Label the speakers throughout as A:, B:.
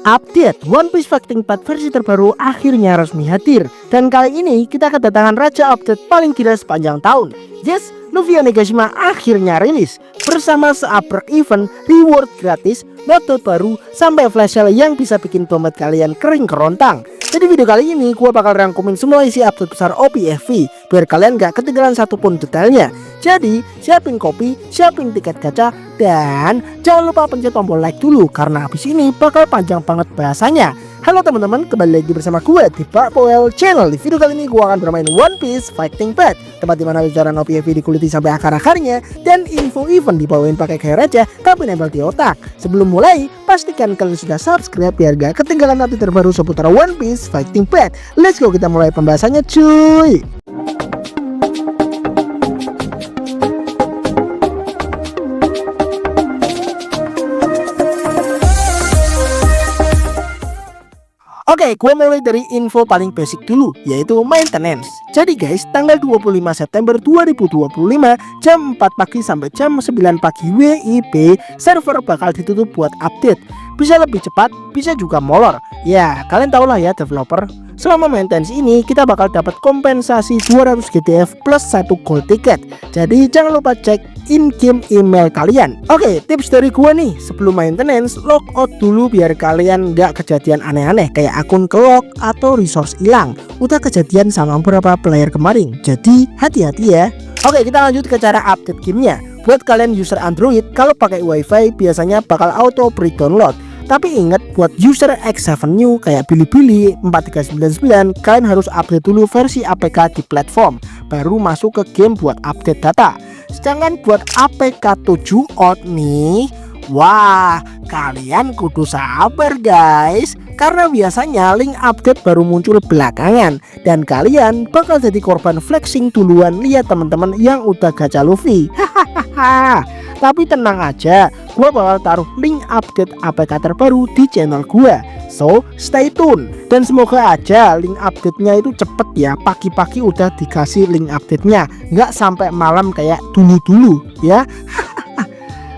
A: Update One Piece Fighting Path versi terbaru akhirnya resmi hadir. Dan kali ini kita kedatangan raja update paling gila sepanjang tahun. Yes, Luffy Onigashima akhirnya rilis bersama seabrek event, reward gratis, mode baru, sampai flash sale yang bisa bikin dompet kalian kering kerontang. Jadi video kali ini gue bakal rangkumin semua isi update besar OPFV biar kalian gak ketinggalan satupun detailnya. Jadi siapin kopi, siapin tiket gacha, dan jangan lupa pencet tombol like dulu karena habis ini bakal panjang banget bahasanya. Halo teman-teman, kembali lagi bersama gue di Parpoel Channel. Di video kali ini gue akan bermain One Piece Fighting Path, tempat dimana bicara OPFV dikuliti sampai akar-akarnya dan info event dibawain pakai gaya raja tapi nempel di otak. Sebelum mulai, pastikan kalian sudah subscribe biar gak ketinggalan update terbaru seputar One Piece Fighting Path. Let's go, kita mulai pembahasannya cuy. Oke, gue mulai dari info paling basic dulu, yaitu maintenance. Jadi guys, tanggal 25 September 2025 jam 4 pagi sampai jam 9 pagi WIB, server bakal ditutup buat update. Bisa lebih cepat, bisa juga molor. Ya, kalian tau lah ya developer. Selama maintenance ini kita bakal dapat kompensasi 200 GTF plus 1 gold ticket. Jadi jangan lupa cek in-game email kalian. Oke, tips dari gua nih, sebelum maintenance logout dulu biar kalian nggak kejadian aneh-aneh kayak akun kelok atau resource hilang. Udah kejadian sama beberapa player kemarin, jadi hati-hati ya. Oke, kita lanjut ke cara update gamenya. Buat kalian user Android, kalau pakai WiFi biasanya bakal auto pre-download. Tapi ingat, buat user X7 New kayak Bilibili 4399, kalian harus update dulu versi APK di platform, baru masuk ke game buat update data. Sedangkan buat APK 7 out nih, wah, kalian kudu sabar guys, karena biasanya link update baru muncul belakangan dan kalian bakal jadi korban flexing duluan lihat teman-teman yang udah gacha Luffy. Hahaha. Tapi tenang aja, gua bakal taruh link update APK terbaru di channel gua. So stay tune. Dan semoga aja link update-nya itu cepet ya. Pagi-pagi udah dikasih link update-nya, nggak sampai malam kayak dulu-dulu ya.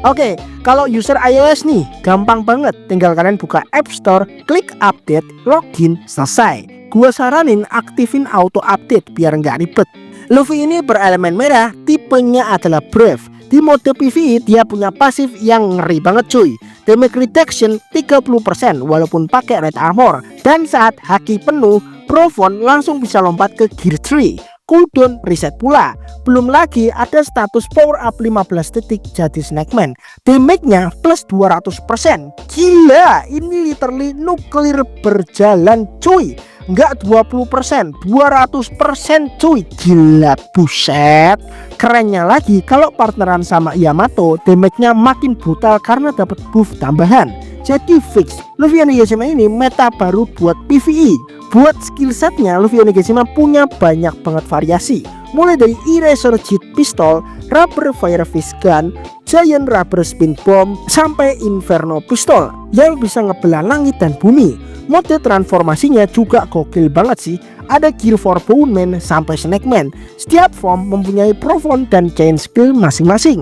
A: Oke, kalau user iOS nih gampang banget. Tinggal kalian buka App Store, klik update, login, selesai. Gua saranin aktifin auto update biar nggak ribet. Luffy ini berelemen merah, tipenya adalah Brave. Di mode PvE dia punya pasif yang ngeri banget cuy. Damage reduction 30% walaupun pakai red armor. Dan saat haki penuh, Profon langsung bisa lompat ke gear 3. Cooldown reset pula. Belum lagi ada status power up 15 detik jadi snackman. Damage-nya plus 200%. Gila, ini literally nuklir berjalan cuy. Enggak 20%, 200% cuy. Gila, buset. Kerennya lagi, kalau partneran sama Yamato, damage-nya makin brutal karena dapat buff tambahan. Jadi fix, Luffy Onigashima ini meta baru buat PvE. Buat skill setnya, Luffy Onigashima punya banyak banget variasi. Mulai dari Eraser Jet Pistol, Rubber Fire Fist Gun, Giant Rubber Spin Bomb, sampai Inferno Pistol yang bisa ngebelah langit dan bumi. Mode transformasinya juga gokil banget sih. Ada Gear 4 Bone Man sampai Snackman. Setiap form mempunyai Profon dan chain skill masing-masing.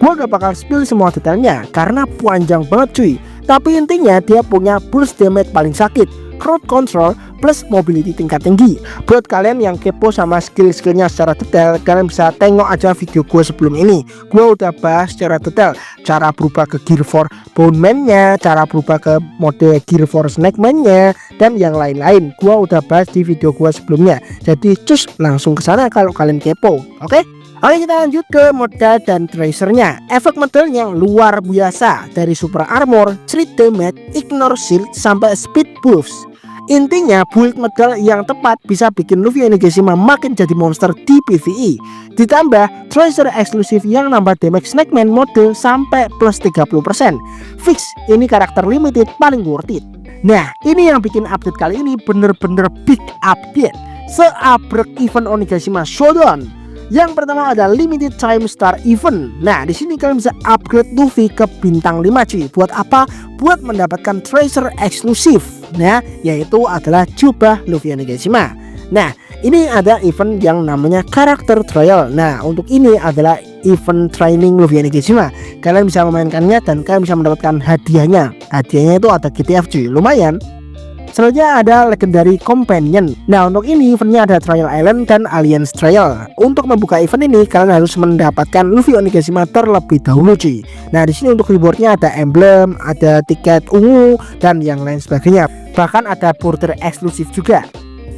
A: Gua gak bakal spill semua detailnya karena panjang banget cuy. Tapi intinya dia punya burst damage paling sakit, crowd control plus mobility tingkat tinggi. Buat kalian yang kepo sama skill-skillnya secara detail, kalian bisa tengok aja video gue sebelum ini. Gue udah bahas secara detail cara berubah ke Gear 4 Bone Man-nya, cara berubah ke mode Gear 4 Snackman-nya, dan yang lain-lain. Gue udah bahas di video gue sebelumnya. Jadi cus langsung ke sana kalau kalian kepo. Oke? Oke, kita lanjut ke modal dan tracernya. Efek modal yang luar biasa, dari super armor, street damage, ignore shield, sampai speed buffs. Intinya build modal yang tepat bisa bikin Luffy Onigashima makin jadi monster di PvE. Ditambah tracer eksklusif yang nambah damage snackman mode sampai plus 30%. Fix, ini karakter limited paling worth it. Nah, ini yang bikin update kali ini bener-bener big update. Seabrek event Onigashima Showdown. Yang pertama ada Limited Time Star Event. Nah, di sini kalian bisa upgrade Luffy ke bintang 5 cuy. Buat apa? Buat mendapatkan tracer eksklusif. Nah, yaitu adalah jubah Luffy Onigashima. Nah, ini ada event yang namanya karakter trial. Nah, untuk ini adalah event training Luffy Onigashima. Kalian bisa memainkannya dan kalian bisa mendapatkan hadiahnya. Hadiahnya itu ada GTF cuy, lumayan. Selanjutnya ada Legendary Companion. Nah, untuk ini eventnya ada Trial Island dan Alliance Trial. Untuk membuka event ini kalian harus mendapatkan Luffy Onigashima terlebih dahulu cuy. Nah, di sini untuk rewardnya ada emblem, ada tiket ungu dan yang lain sebagainya. Bahkan ada border eksklusif juga.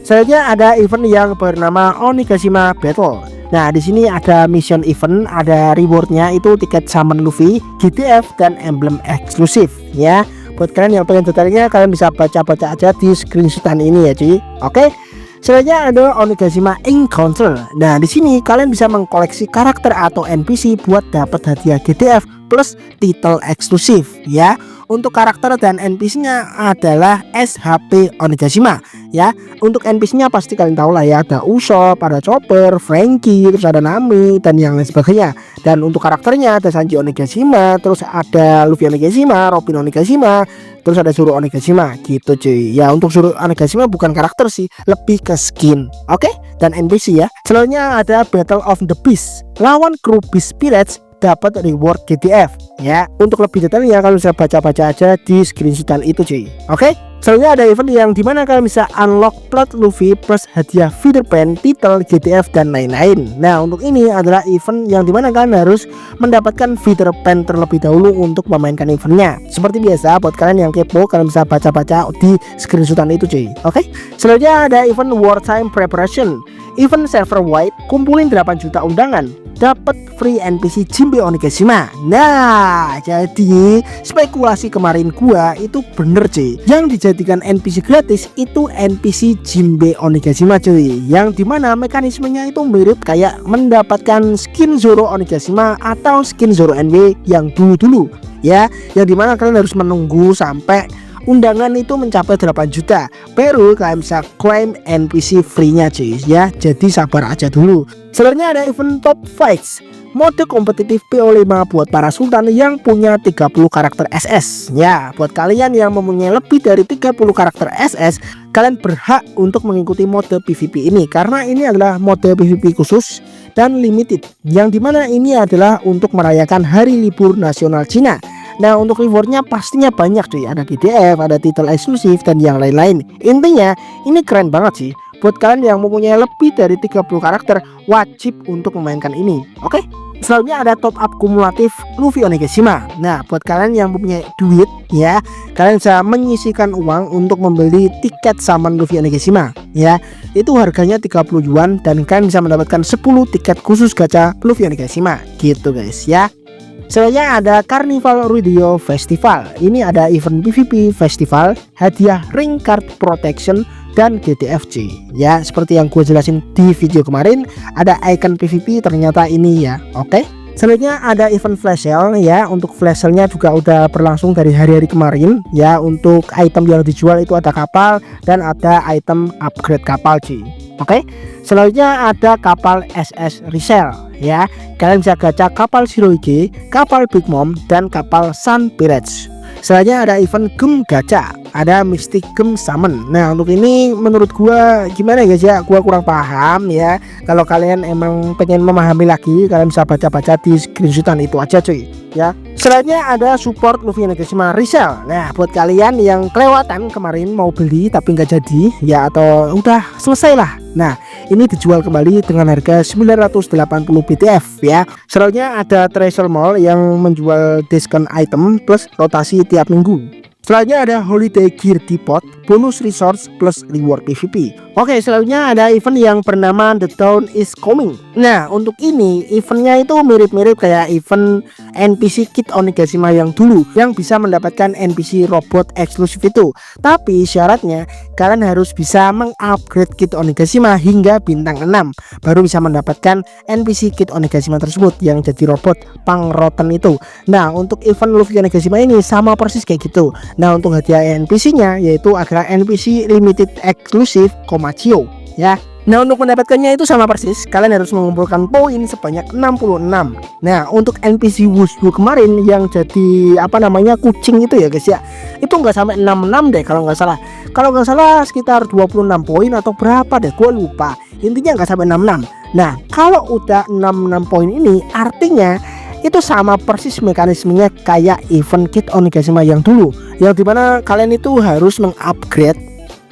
A: Selanjutnya ada event yang bernama Onigashima Battle. Nah, di sini ada mission event, ada rewardnya itu tiket summon Luffy, GTF dan emblem eksklusif ya. Buat kalian yang pengen detailnya kalian bisa baca-baca aja di screenshotan ini ya cuy. Oke. Selanjutnya ada Onigashima Encounter. Nah, di sini kalian bisa mengkoleksi karakter atau NPC buat dapat hadiah GTF plus title eksklusif ya. Untuk karakter dan NPC-nya adalah SHP Onigashima ya. Untuk NPC-nya pasti kalian tahu lah ya, ada Usopp, ada Chopper, Franky, terus ada Nami dan yang lain sebagainya. Dan untuk karakternya ada Sanji Onigashima, terus ada Luffy Onigashima, Robin Onigashima, terus ada Zoro Onigashima gitu cuy. Ya, untuk Zoro Onigashima bukan karakter sih, lebih ke skin. Oke? Dan NPC ya. Selanjutnya ada Battle of the Beast. Lawan kru Beast Pirates dapat reward GTF ya. Untuk lebih detailnya kalian bisa baca-baca aja di screenshotan itu cuy. Oke? Selanjutnya ada event yang dimana kalian bisa unlock plot Luffy plus hadiah feather pen, title, GTF dan lain-lain. Nah, untuk ini adalah event yang dimana kalian harus mendapatkan feather pen terlebih dahulu untuk memainkan eventnya. Seperti biasa, buat kalian yang kepo kalian bisa baca-baca di screenshotan itu cuy. Oke? Selanjutnya ada event Wartime Preparation. Event server wide, kumpulin 8 juta undangan, dapat free NPC Jinbe Onigashima. Nah, jadi spekulasi kemarin gua itu bener cuy. Yang dijadikan NPC gratis itu NPC Jinbe Onigashima cuy. Yang dimana mekanismenya itu mirip kayak mendapatkan skin Zoro Onigashima atau skin Zoro NW yang dulu-dulu ya. Yang dimana kalian harus menunggu sampai undangan itu mencapai 8 juta baru kalian bisa claim NPC free nya cuy ya. Jadi sabar aja dulu. Selanjutnya ada event Top Fights, mode kompetitif PO5 buat para sultan yang punya 30 karakter SS ya. Buat kalian yang mempunyai lebih dari 30 karakter SS, kalian berhak untuk mengikuti mode PvP ini karena ini adalah mode PvP khusus dan limited, yang dimana ini adalah untuk merayakan hari libur nasional Cina. Nah, untuk rewardnya pastinya banyak cuy. Ada GTF, ada title eksklusif dan yang lain-lain. Intinya ini keren banget sih. Buat kalian yang mempunyai lebih dari 30 karakter wajib untuk memainkan ini. Oke? Selanjutnya ada top up kumulatif Luffy Onigashima. Nah, buat kalian yang mempunyai duit ya, kalian bisa menyisihkan uang untuk membeli tiket summon Luffy Onigashima ya. Itu harganya 30 yuan dan kalian bisa mendapatkan 10 tiket khusus gacha Luffy Onigashima gitu guys ya. Selanjutnya ada Carnival Rodeo Festival. Ini ada event PvP festival, hadiah ring card protection dan GTFC ya. Seperti yang gue jelasin di video kemarin, ada icon PvP ternyata ini ya. Oke. Selanjutnya ada event flash sale ya. Untuk flash sale-nya juga udah berlangsung dari hari-hari kemarin ya. Untuk item yang dijual itu ada kapal dan ada item upgrade kapal cuy. Oke. Selanjutnya ada kapal SS Resell ya. Kalian bisa gacha kapal Shirohige, kapal Big Mom dan kapal Sun Pirates. Selanjutnya ada event gem gacha, ada Mystic Gem Summon. Nah, untuk ini menurut gua gimana guys ya, gua kurang paham ya. Kalau kalian emang pengen memahami lagi, kalian bisa baca-baca di screenshotan itu aja cuy ya. Selanjutnya ada support Luffy Onigashima Resell. Nah, buat kalian yang kelewatan kemarin mau beli tapi nggak jadi ya, atau udah selesai lah. Nah, ini dijual kembali dengan harga 980 BTF ya. Selanjutnya ada Treasure Mall yang menjual diskon item plus rotasi tiap minggu. Selanjutnya ada Holiday Gear Depot, bonus resource plus reward PvP. Oke, selanjutnya ada event yang bernama The Dawn is Coming. Nah, untuk ini eventnya itu mirip-mirip kayak event NPC Kid Onigashima yang dulu, yang bisa mendapatkan NPC robot eksklusif itu. Tapi syaratnya kalian harus bisa mengupgrade Kid Onigashima hingga bintang 6 baru bisa mendapatkan NPC Kid Onigashima tersebut yang jadi robot Pangrotten itu. Nah, untuk event Luffy Onigashima ini sama persis kayak gitu. Nah, untuk hadiah NPC nya yaitu adalah NPC limited eksklusif Komachio ya. Nah, untuk mendapatkannya itu sama persis, kalian harus mengumpulkan poin sebanyak 66. Nah, untuk NPC Wushu kemarin yang jadi kucing itu ya guys ya, itu nggak sampai 66 deh kalau nggak salah. Kalau nggak salah sekitar 26 poin atau berapa deh, gue lupa. Intinya nggak sampai 66. Nah, kalau udah 66 poin ini artinya itu sama persis mekanismenya kayak event Kid Onigashima yang dulu, yang dimana kalian itu harus mengupgrade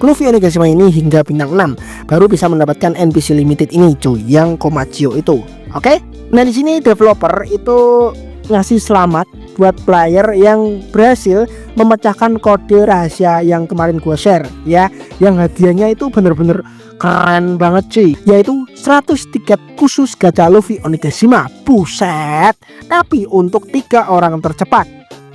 A: Luffy Onigashima ini hingga bintang 6 baru bisa mendapatkan NPC limited ini cuy, yang Komachio itu. Oke? Nah, di sini developer itu ngasih selamat buat player yang berhasil memecahkan kode rahasia yang kemarin gua share ya, yang hadiahnya itu bener-bener keren banget cuy, yaitu 100 tiket khusus gacha Luffy Onigashima. Buset. Tapi untuk 3 orang tercepat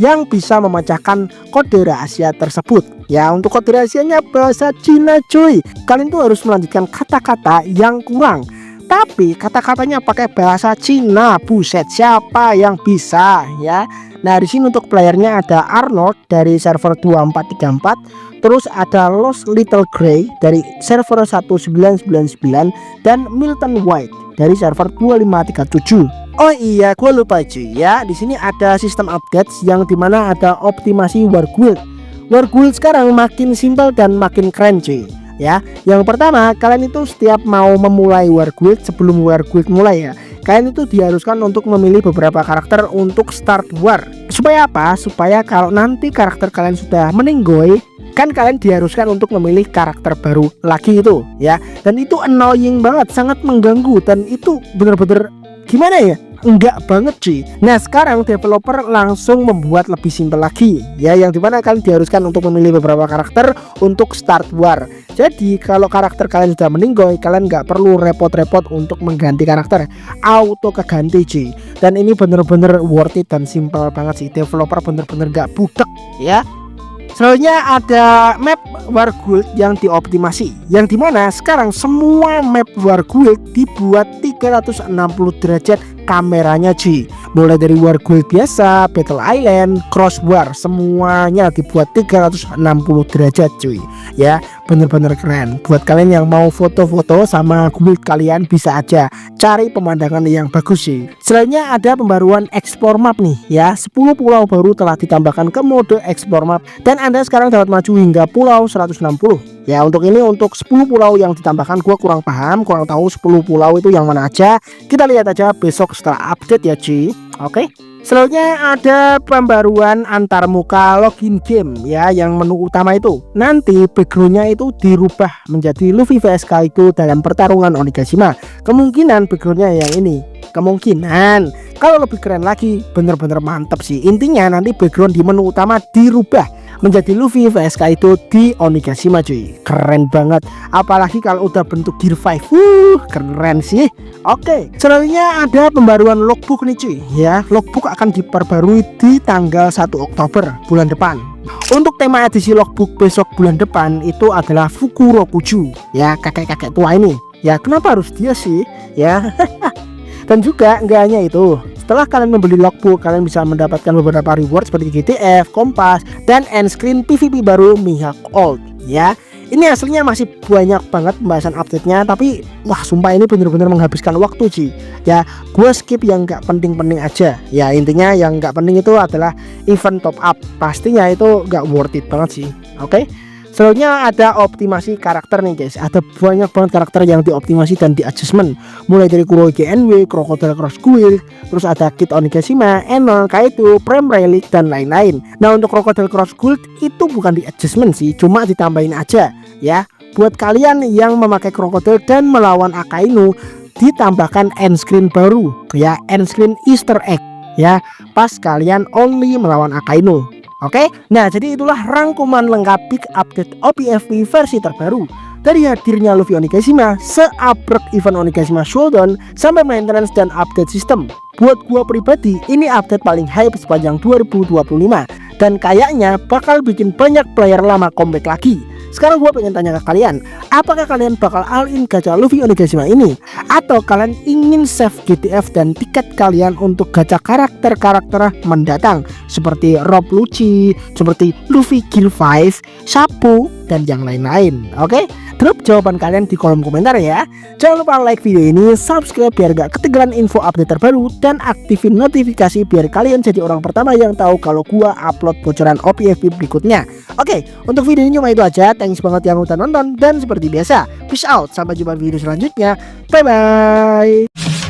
A: yang bisa memecahkan kode rahasia tersebut ya. Untuk kode rahasianya bahasa Cina cuy, kalian tuh harus melanjutkan kata-kata yang kurang tapi kata-katanya pakai bahasa Cina. Buset, siapa yang bisa ya? Nah, di sini untuk playernya ada Arnold dari server 2434, terus ada Lost Little Grey dari server 1999 dan Milton White dari server 2537. Oh iya, gue lupa cuy ya. Di sini ada sistem updates yang dimana ada optimasi War Guild. War Guild sekarang makin simpel dan makin keren cuy ya. Yang pertama, kalian itu setiap mau memulai War Guild, sebelum War Guild mulai ya, kalian itu diharuskan untuk memilih beberapa karakter untuk start war. Supaya apa? Supaya kalau nanti karakter kalian sudah meninggoy, kan kalian diharuskan untuk memilih karakter baru lagi itu ya. Dan itu annoying banget, sangat mengganggu, dan itu bener-bener gimana ya, enggak banget cuy. Nah, sekarang developer langsung membuat lebih simpel lagi ya, yang dimana kalian diharuskan untuk memilih beberapa karakter untuk start war. Jadi kalau karakter kalian sudah meninggoy, kalian nggak perlu repot-repot untuk mengganti karakter, auto keganti cuy. Dan ini bener-bener worth it dan simpel banget sih. Developer bener-bener nggak budek ya. Selanjutnya ada map War Guild yang dioptimasi, yang dimana sekarang semua map War Guild dibuat 360 derajat kameranya cuy. Mulai dari War Guild biasa, Battle Island, Cross War, semuanya dibuat 360 derajat cuy ya. Bener-bener keren. Buat kalian yang mau foto-foto sama guild kalian, bisa aja cari pemandangan yang bagus sih. Selanjutnya ada pembaruan explore map nih ya. 10 pulau baru telah ditambahkan ke mode explore map dan Anda sekarang dapat maju hingga pulau 160 ya. Untuk ini, untuk 10 pulau yang ditambahkan, gua kurang paham, kurang tahu 10 pulau itu yang mana aja. Kita lihat aja besok setelah update ya cuy. Oke. Selanjutnya ada pembaruan antar muka login game ya, yang menu utama itu nanti backgroundnya itu dirubah menjadi Luffy vs Kaido dalam pertarungan Onigashima. Kemungkinan backgroundnya yang ini, kemungkinan. Kalau lebih keren lagi, bener-bener mantep sih. Intinya nanti background di menu utama dirubah menjadi Luffy vs Kaido di Onigashima cuy. Keren banget, apalagi kalau udah bentuk Gear 5. Keren sih. Oke, selanjutnya ada pembaruan logbook nih cuy ya. Logbook akan diperbarui di tanggal 1 Oktober bulan depan. Untuk tema edisi logbook besok bulan depan itu adalah Fukurokuju ya, kakek-kakek tua ini ya. Kenapa harus dia sih ya? Dan juga nggak hanya itu, setelah kalian membeli logbook, kalian bisa mendapatkan beberapa reward seperti GTF, Kompas, dan end screen PvP baru Mihawk Old ya. Ini aslinya masih banyak banget pembahasan update-nya, tapi wah sumpah ini bener-bener menghabiskan waktu sih ya. Gue skip yang nggak penting-penting aja ya. Intinya yang nggak penting itu adalah event top up, pastinya itu nggak worth it banget sih. Oke. Selanjutnya ada optimasi karakter nih guys. Ada banyak banget karakter yang dioptimasi dan di adjustment, mulai dari Kuroge NW, Crocodile Cross Guild, terus ada Kid Onigashima, Enel, Kaido, Prime Relic, dan lain-lain. Nah, untuk Crocodile Cross Guild itu bukan di adjustment sih, cuma ditambahin aja ya. Buat kalian yang memakai Crocodile dan melawan Akainu, ditambahkan end screen baru ya, end screen Easter egg ya, pas kalian only melawan Akainu. Oke, nah jadi itulah rangkuman lengkap big update OPFP versi terbaru. Dari hadirnya Luffy Onigashima, seabrek event Onigashima Showdown, sampai maintenance dan update sistem. Buat gua pribadi, ini update paling hype sepanjang 2025. Dan kayaknya bakal bikin banyak player lama comeback lagi. Sekarang gue pengen tanya ke kalian, apakah kalian bakal all-in gacha Luffy Onigashima ini? Atau kalian ingin save GTF dan tiket kalian untuk gacha karakter-karakter mendatang seperti Rob Lucci, seperti Luffy Gear 5, Sapu, dan yang lain-lain. Oke? drop jawaban kalian di kolom komentar ya. Jangan lupa like video ini, subscribe biar gak ketinggalan info update terbaru, dan aktifin notifikasi biar kalian jadi orang pertama yang tahu kalau gua upload bocoran OPFP berikutnya. Oke, untuk video ini cuma itu aja. Thanks banget yang udah nonton, dan seperti biasa, peace out, sampai jumpa di video selanjutnya. Bye bye.